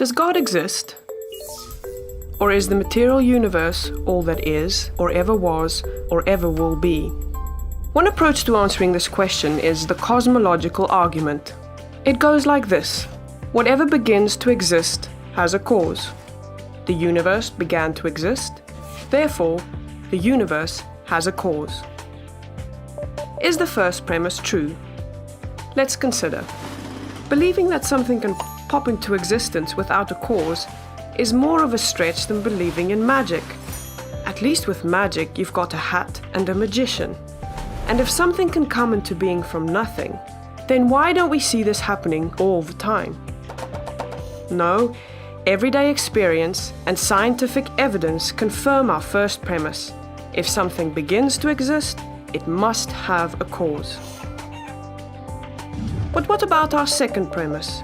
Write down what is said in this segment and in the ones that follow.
Does God exist? Or is the material universe all that is, or ever was, or ever will be? One approach to answering this question is the cosmological argument. It goes like this: whatever begins to exist has a cause. The universe began to exist, therefore, the universe has a cause. Is the first premise true? Let's consider. Believing that something can pop into existence without a cause is more of a stretch than believing in magic. At least with magic, you've got a hat and a magician. And if something can come into being from nothing, then why don't we see this happening all the time? No, everyday experience and scientific evidence confirm our first premise. If something begins to exist, it must have a cause. But what about our second premise?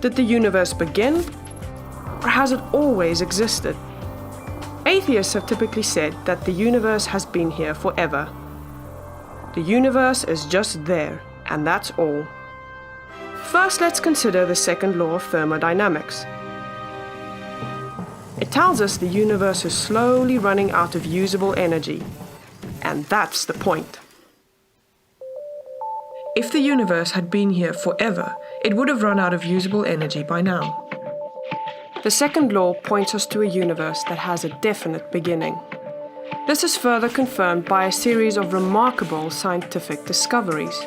Did the universe begin, or has it always existed? Atheists have typically said that the universe has been here forever. The universe is just there, and that's all. First, let's consider the second law of thermodynamics. It tells us the universe is slowly running out of usable energy, and that's the point. If the universe had been here forever, it would have run out of usable energy by now. The second law points us to a universe that has a definite beginning. This is further confirmed by a series of remarkable scientific discoveries.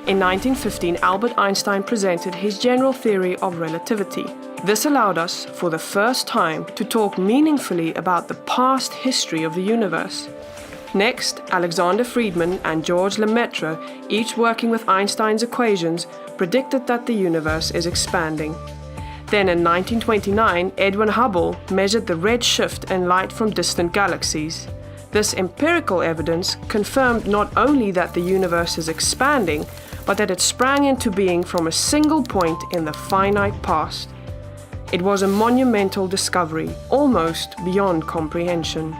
In 1915, Albert Einstein presented his general theory of relativity. This allowed us, for the first time, to talk meaningfully about the past history of the universe. Next, Alexander Friedmann and George Lemaitre, each working with Einstein's equations, predicted that the universe is expanding. Then in 1929, Edwin Hubble measured the red shift in light from distant galaxies. This empirical evidence confirmed not only that the universe is expanding, but that it sprang into being from a single point in the finite past. It was a monumental discovery, almost beyond comprehension.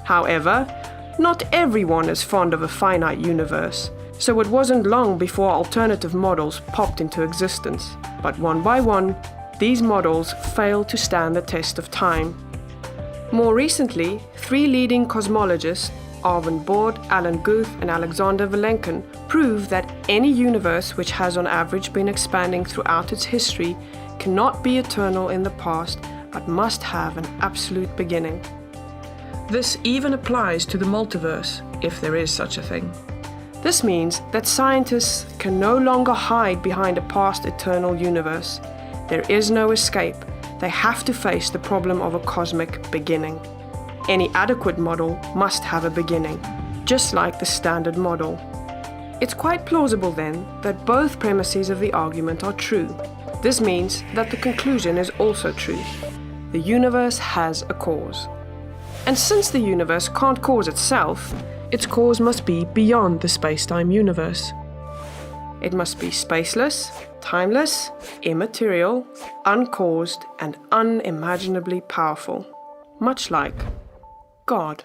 However, not everyone is fond of a finite universe, so it wasn't long before alternative models popped into existence. But one by one, these models failed to stand the test of time. More recently, 3 leading cosmologists, Arvin Bord, Alan Guth, and Alexander Vilenkin, prove that any universe which has on average been expanding throughout its history cannot be eternal in the past, but must have an absolute beginning. This even applies to the multiverse, if there is such a thing. This means that scientists can no longer hide behind a past eternal universe. There is no escape. They have to face the problem of a cosmic beginning. Any adequate model must have a beginning, just like the standard model. It's quite plausible then that both premises of the argument are true. This means that the conclusion is also true. The universe has a cause. And since the universe can't cause itself, its cause must be beyond the space-time universe. It must be spaceless, timeless, immaterial, uncaused, and unimaginably powerful, much like God.